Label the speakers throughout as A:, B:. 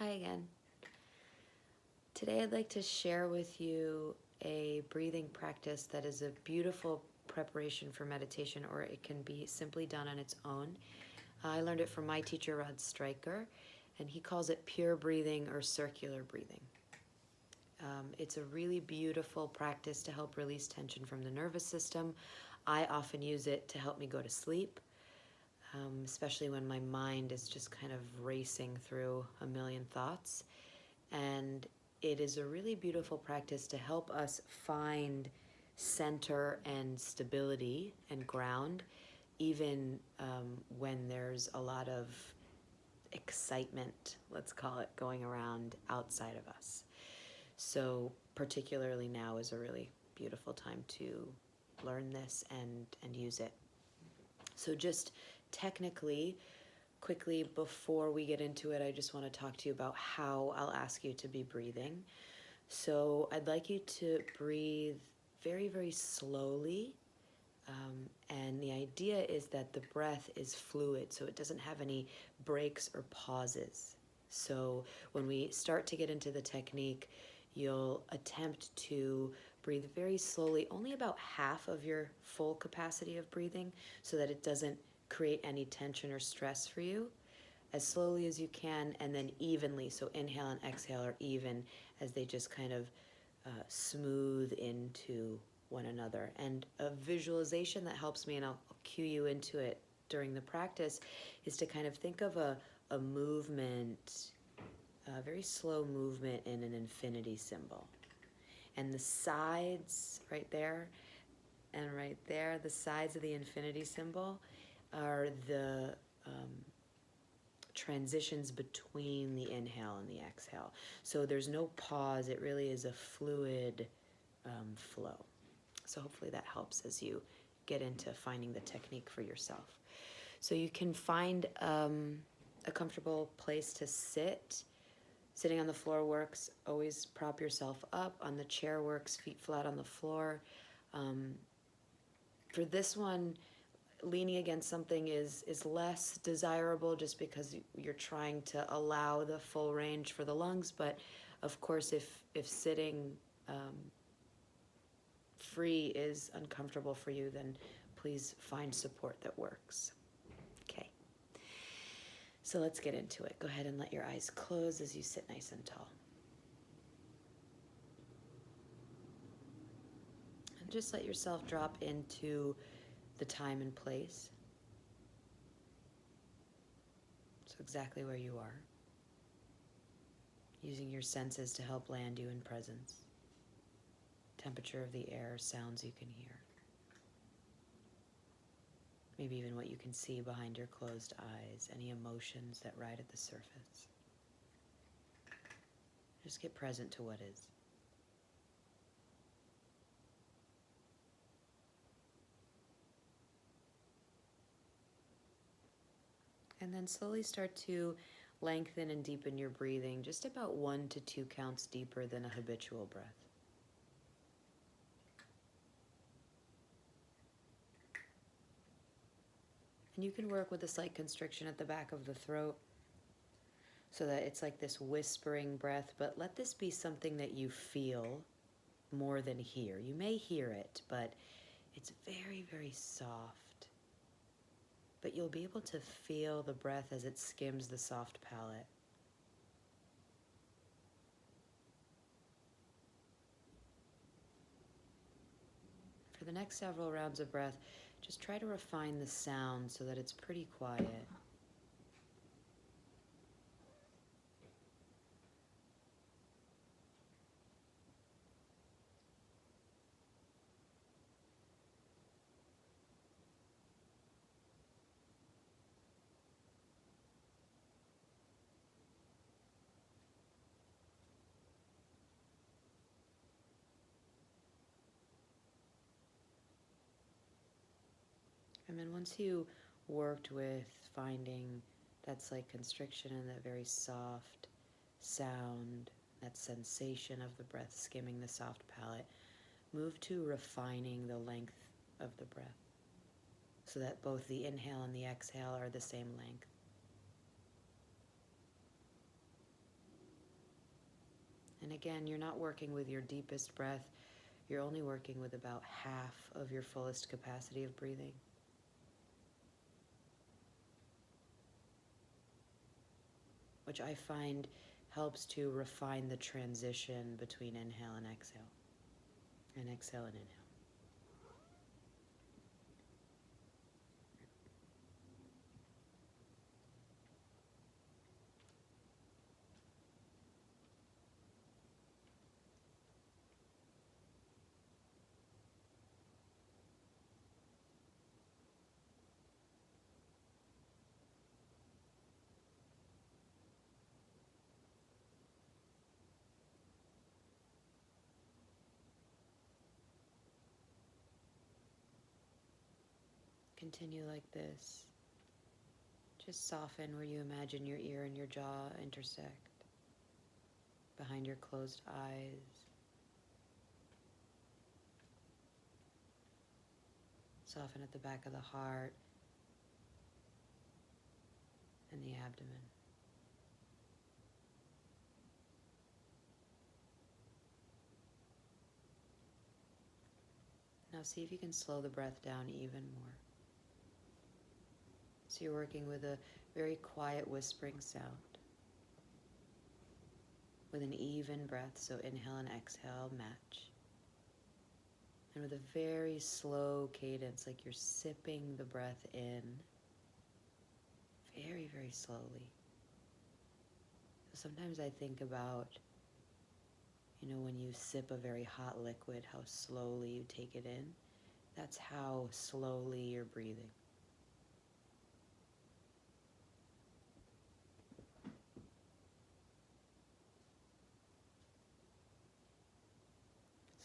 A: Hi again. Today I'd like to share with you a breathing practice that is a beautiful preparation for meditation, or it can be simply done on its own. I learned it from my teacher, Rod Stryker, and he calls it pure breathing or circular breathing. It's a really beautiful practice to help release tension from the nervous system. I often use it to help me go to sleep, especially when my mind is just kind of racing through a million thoughts. And it is a really beautiful practice to help us find center and stability and ground, even when there's a lot of excitement, let's call it, going around outside of us. So particularly now is a really beautiful time to learn this and use it. So just technically, quickly before we get into it, I just want to talk to you about how I'll ask you to be breathing. So I'd like you to breathe very, very slowly. And the idea is that the breath is fluid, so it doesn't have any breaks or pauses. So when we start to get into the technique, you'll attempt to breathe very slowly, only about half of your full capacity of breathing, so that it doesn't create any tension or stress for you. As slowly as you can, and then evenly. So inhale and exhale are even as they just kind of smooth into one another. And a visualization that helps me, and I'll cue you into it during the practice, is to kind of think of a movement, a very slow movement in an infinity symbol. And the sides right there and right there, the sides of the infinity symbol are the transitions between the inhale and the exhale. So there's no pause. It really is a fluid flow. So hopefully that helps as you get into finding the technique for yourself. So you can find a comfortable place to sit. Sitting on the floor works. Always prop yourself up. On the chair works. Feet flat on the floor. For this one, leaning against something is less desirable, just because you're trying to allow the full range for the lungs. But of course, if sitting free is uncomfortable for you, then please find support that works. Okay, so let's get into it. Go ahead and let your eyes close as you sit nice and tall. And just let yourself drop into the time and place. So exactly where you are. Using your senses to help land you in presence. Temperature of the air, sounds you can hear. Maybe even what you can see behind your closed eyes, any emotions that ride at the surface. Just get present to what is. And then slowly start to lengthen and deepen your breathing, just about 1 to 2 counts deeper than a habitual breath. And you can work with a slight constriction at the back of the throat so that it's like this whispering breath, but let this be something that you feel more than hear. You may hear it, but it's very, very soft. But you'll be able to feel the breath as it skims the soft palate. For the next several rounds of breath, just try to refine the sound so that it's pretty quiet. And then once you worked with finding that slight constriction and that very soft sound, that sensation of the breath skimming the soft palate, move to refining the length of the breath so that both the inhale and the exhale are the same length. And again, you're not working with your deepest breath. You're only working with about half of your fullest capacity of breathing. Which I find helps to refine the transition between inhale and exhale. And exhale and inhale. Continue like this. Just soften where you imagine your ear and your jaw intersect. Behind your closed eyes. Soften at the back of the heart and the abdomen. Now see if you can slow the breath down even more. So you're working with a very quiet whispering sound. With an even breath, so inhale and exhale match. And with a very slow cadence, like you're sipping the breath in very, very slowly. So sometimes I think about, when you sip a very hot liquid, how slowly you take it in. That's how slowly you're breathing.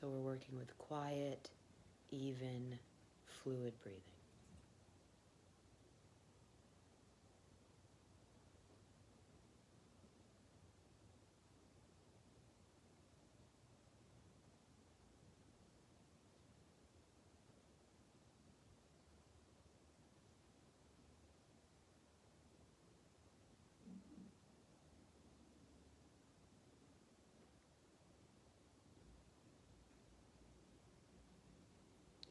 A: So we're working with quiet, even, fluid breathing.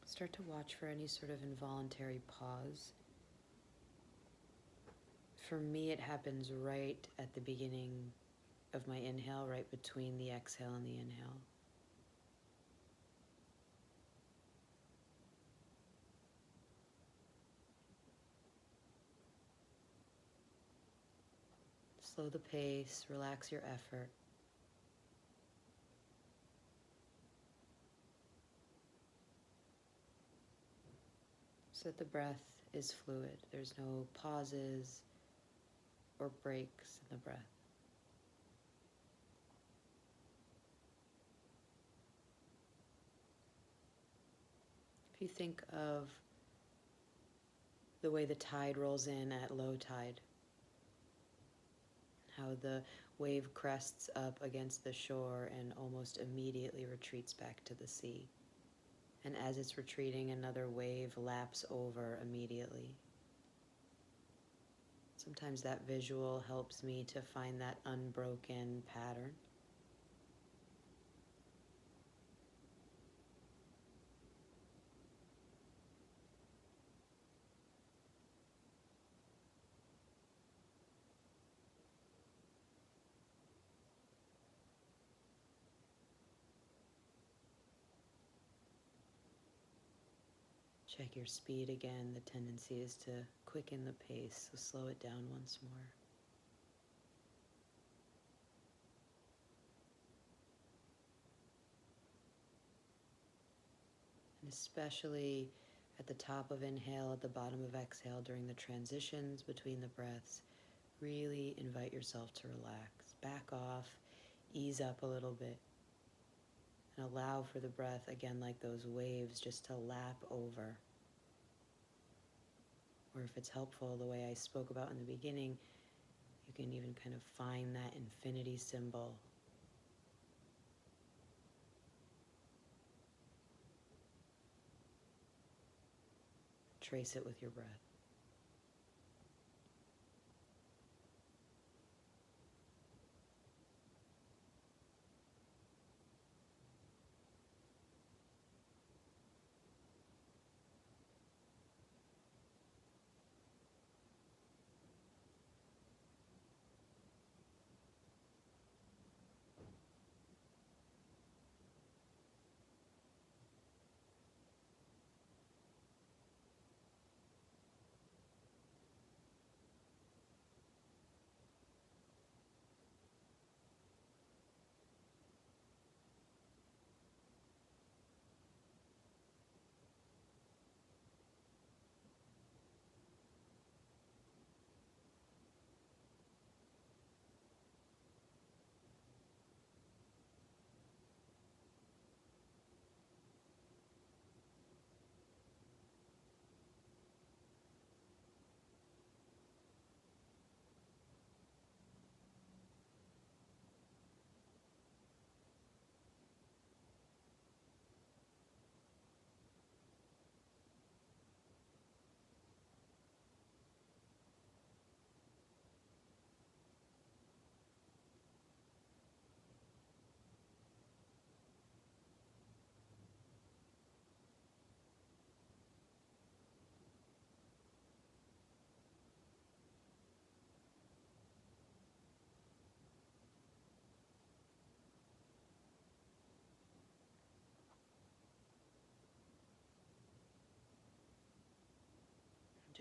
A: Start to watch for any sort of involuntary pause. For me, it happens right at the beginning of my inhale, right between the exhale and the inhale. Slow the pace, relax your effort. So that the breath is fluid. There's no pauses or breaks in the breath. If you think of the way the tide rolls in at low tide, how the wave crests up against the shore and almost immediately retreats back to the sea. And as it's retreating, another wave laps over immediately. Sometimes that visual helps me to find that unbroken pattern. Check your speed again. The tendency is to quicken the pace, so slow it down once more. And especially at the top of inhale, at the bottom of exhale, during the transitions between the breaths, really invite yourself to relax. Back off, ease up a little bit, and allow for the breath, again, like those waves, just to lap over. Or if it's helpful, the way I spoke about in the beginning, you can even kind of find that infinity symbol. Trace it with your breath.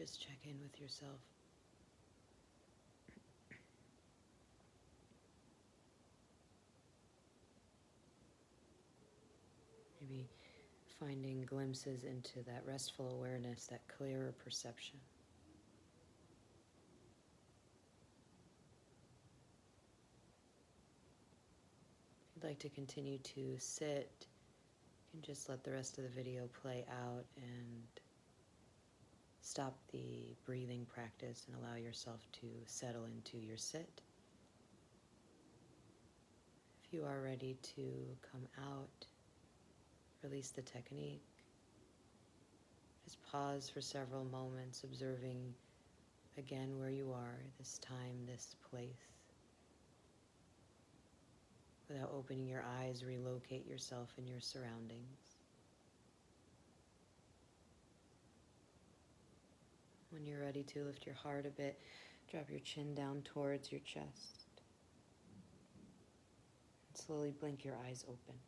A: just check in with yourself. Maybe finding glimpses into that restful awareness, that clearer perception. If you'd like to continue to sit, you can just let the rest of the video play out and stop the breathing practice and allow yourself to settle into your sit. If you are ready to come out, release the technique. Just pause for several moments, observing again where you are, this time, this place. Without opening your eyes, relocate yourself in your surroundings. When you're ready to, lift your heart a bit, drop your chin down towards your chest. And slowly blink your eyes open.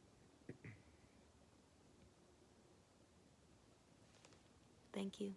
A: Thank you.